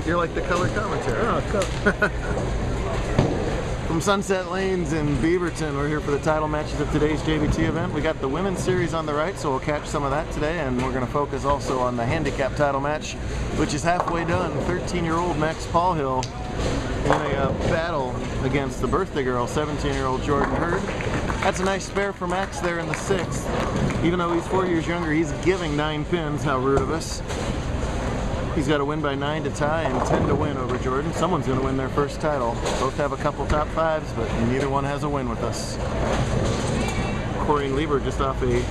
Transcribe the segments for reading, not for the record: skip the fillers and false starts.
You're like the color commentary. Oh, cool. From Sunset Lanes in Beaverton, we're here for the title matches of today's JBT event. We got the women's series on the right, so we'll catch some of that today, and we're going to focus also on the handicap title match, which is halfway done. 13-year-old Max Polhill in a battle against the birthday girl, 17-year-old Jordan Hurd. That's a nice spare for Max there in the 6th. Even though he's 4 years younger, he's giving 9 pins. How rude of us. He's got to win by 9 to tie and 10 to win over Jordan. Someone's going to win their first title. Both have a couple top 5s, but neither one has a win with us. Lieber, just off a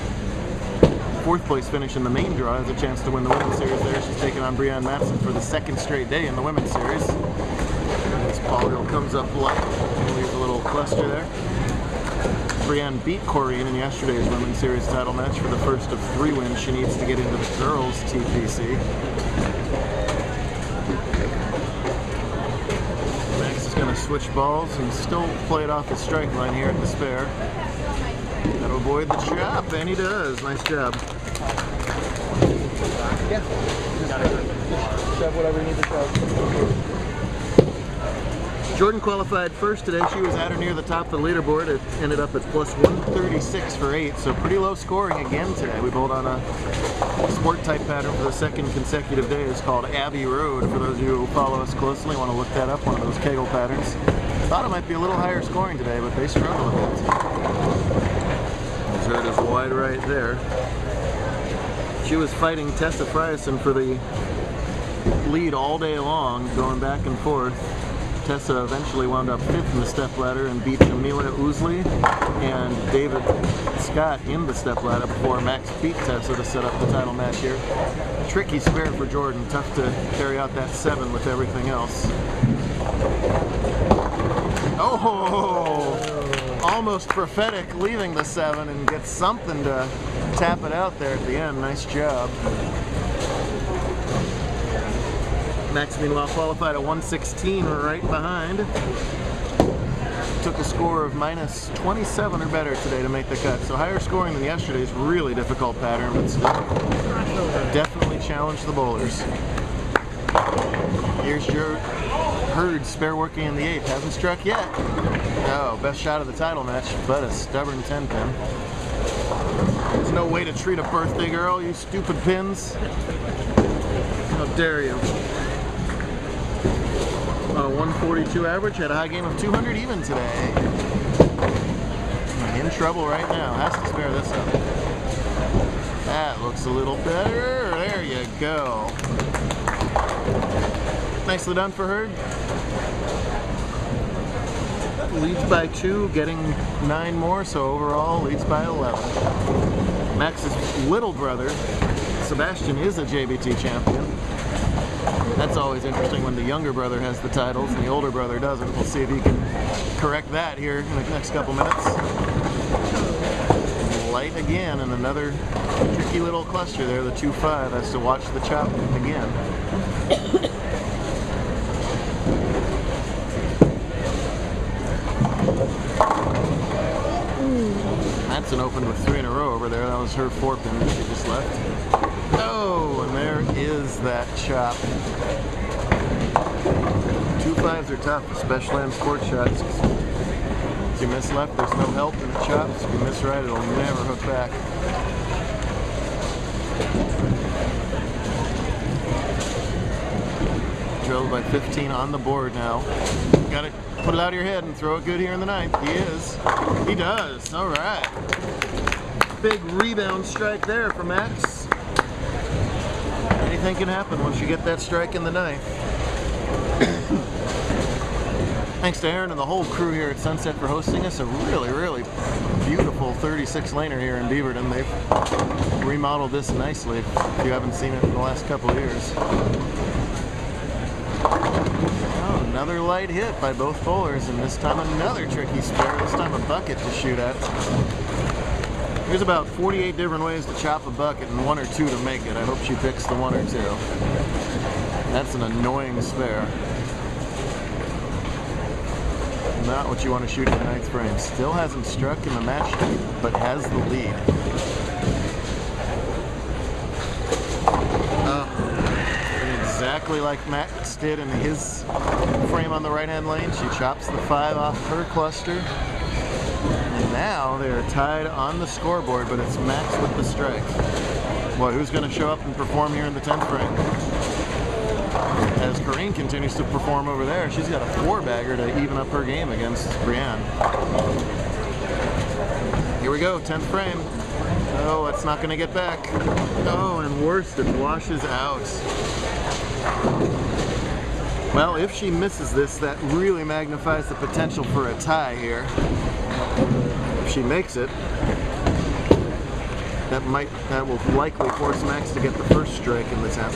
4th place finish in the main draw, has a chance to win the women's series there. She's taking on Mattson for the 2nd straight day in the women's series. As Polhill comes up light, leaves a little cluster there. Brianne beat Corrine in yesterday's women's series title match for the first of 3 wins she needs to get into the girls' TPC. Max is going to switch balls and still play it off the strike line here at the spare. Got to avoid the chop, and he does. Nice job. Yeah. Just shove whatever you need to shove. Jordan qualified first today. She was at or near the top of the leaderboard. It ended up at plus 136 for 8, so pretty low scoring again today. We bowled on a sport type pattern for the 2nd consecutive day. It's called Abbey Road. For those of you who follow us closely, want to look that up, one of those Kegel patterns. Thought it might be a little higher scoring today, but they struggle a bit. Hurd is wide right there. She was fighting Tessa Frierson for the lead all day long, going back and forth. Tessa eventually wound up 5th in the stepladder and beat Jamila Ousley and David Scott in the stepladder before Max beat Tessa to set up the title match here. Tricky spare for Jordan, tough to carry out that 7 with everything else. Oh, almost prophetic, leaving the 7 and gets something to tap it out there at the end. Nice job. Max, meanwhile, qualified at 116, right behind. Took a score of minus 27 or better today to make the cut. So higher scoring than yesterday's really difficult pattern, but still definitely challenged the bowlers. Here's your Hurd spare working in the 8th. Hasn't struck yet. No, best shot of the title match, but a stubborn 10 pin. There's no way to treat a birthday girl, you stupid pins. How dare you. On a 142 average, had a high game of 200 even today. In trouble right now, has to spare this up. That looks a little better. There you go. Nicely done for Hurd. Leads by 2, getting 9 more, so overall leads by 11. Max's little brother, Sebastian, is a JBT champion. That's always interesting when the younger brother has the titles and the older brother doesn't. We'll see if he can correct that here in the next couple minutes. Light again, and another tricky little cluster there. The 2-5 has to watch the chop again. Mattson opened with 3 in a row over there. That was her 4 pin that she just left. Oh, and there is that chop. 2-5s are tough, especially on sport shots. If you miss left, there's no help and it chops. If you miss right, it'll never hook back. Drilled by 15 on the board now. Got to put it out of your head and throw it good here in the 9th. He is. He does. All right. Big rebound strike there for Max. Anything can happen once you get that strike in the 9th. Thanks to Aaron and the whole crew here at Sunset for hosting us. A really, really beautiful 36-laner here in Beaverton. They've remodeled this nicely if you haven't seen it in the last couple of years. Oh, another light hit by both bowlers, and this time another tricky spare, this time a bucket to shoot at. There's about 48 different ways to chop a bucket and 1 or 2 to make it. I hope she picks the 1 or 2. That's an annoying spare. Not what you want to shoot in the 9th frame. Still hasn't struck in the match, but has the lead. In exact exactly like Max did in his frame on the right-hand lane. She chops the 5 off her cluster. And now they are tied on the scoreboard, but it's Max with the strike. Boy, who's going to show up and perform here in the 10th frame? As Corrine continues to perform over there, she's got a 4-bagger to even up her game against Brienne. Here we go, 10th frame. Oh, it's not going to get back. Oh, and worst, it washes out. Well, if she misses this, that really magnifies the potential for a tie here. If she makes it, that will likely force Max to get the first strike in the 10th.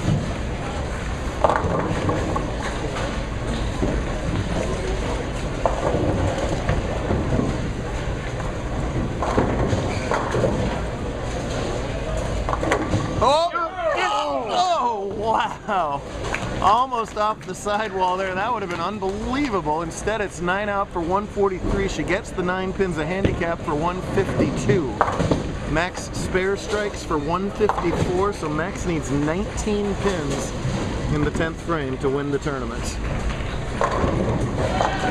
Oh, wow. Almost off the sidewall there. That would have been unbelievable. Instead, it's 9 out for 143. She gets the 9 pins, a handicap for 152. Max spare strikes for 154, so Max needs 19 pins in the 10th frame to win the tournament.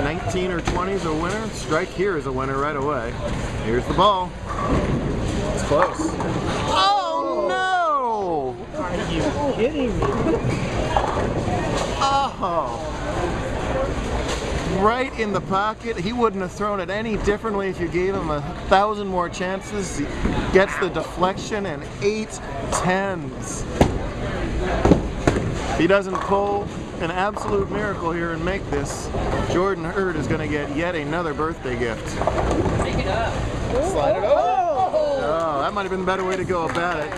19 or 20 is a winner. Strike here is a winner right away. Here's the ball. It's close. Oh no! Are you kidding me? Oh! Right in the pocket. He wouldn't have thrown it any differently if you gave him 1,000 more chances. He gets the deflection and 8 10s. If he doesn't pull an absolute miracle here and make this, Jordan Hurd is going to get yet another birthday gift. Take it up. Slide it over. Oh, that might have been the better way to go about it.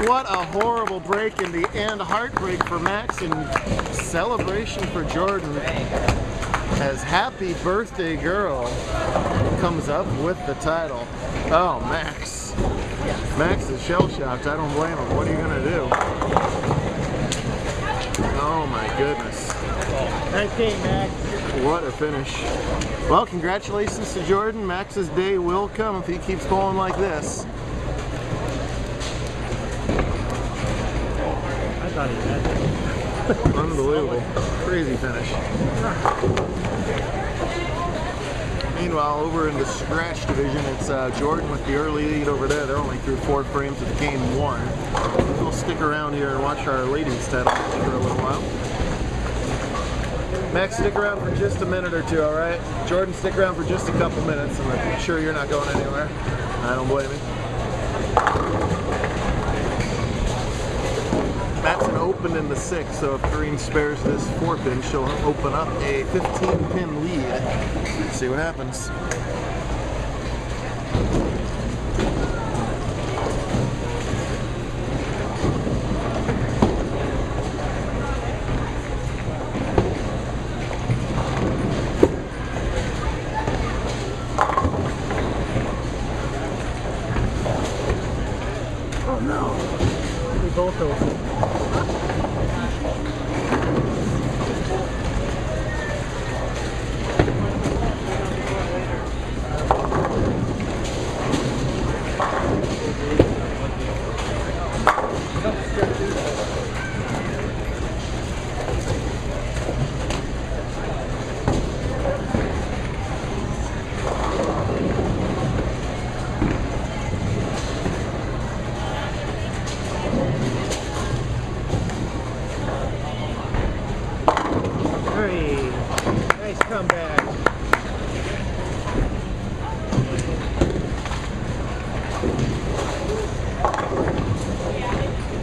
What a horrible break in the end. Heartbreak for Max and celebration for Jordan as Happy Birthday Girl comes up with the title. Oh, Max. Max is shell-shocked. I don't blame him. What are you going to do? Oh my goodness. Nice game, Max. What a finish. Well, congratulations to Jordan. Max's day will come if he keeps going like this. I thought he had it. Unbelievable. Crazy finish. Meanwhile, over in the scratch division, it's Jordan with the early lead over there. They're only through 4 frames of game 1. We'll stick around here and watch our ladies title for a little while. Max, stick around for just a minute or two, all right? Jordan, stick around for just a couple minutes. I'm sure you're not going anywhere. I don't blame you. Mattson opened in the 6th, so if Corrine spares this 4-pin, she'll open up a 15-pin lead. Let's see what happens. Oh no. We both open. Nice comeback.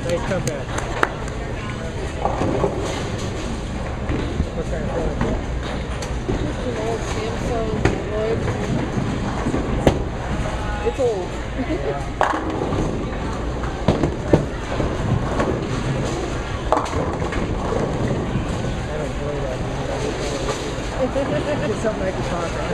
Nice comeback. What kind of phone? It's an old Samsung Android. It's old. I don't play that. It's something I can talk about.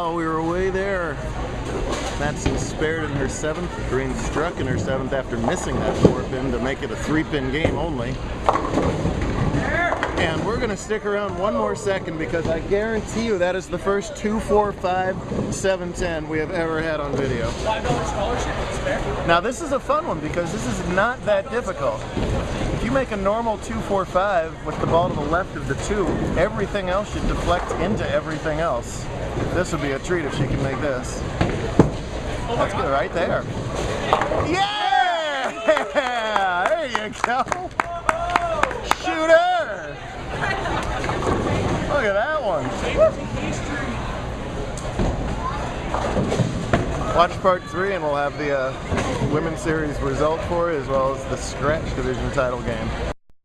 Oh, we were way there. Mattson spared in her 7th. Green struck in her 7th after missing that 4-pin to make it a 3-pin game only. And we're going to stick around one more second because I guarantee you that is the first 2-4-5 7-10 we have ever had on video. $5 scholarship is fair. Now this is a fun one because this is not that difficult. If you make a normal 2-4-5 with the ball to the left of the 2, everything else should deflect into everything else. This would be a treat if she can make this. That's good right there. Yeah! There you go. Shooter! Look at that one. Watch part 3 and we'll have the Women's Series result for it as well as the Scratch Division title game.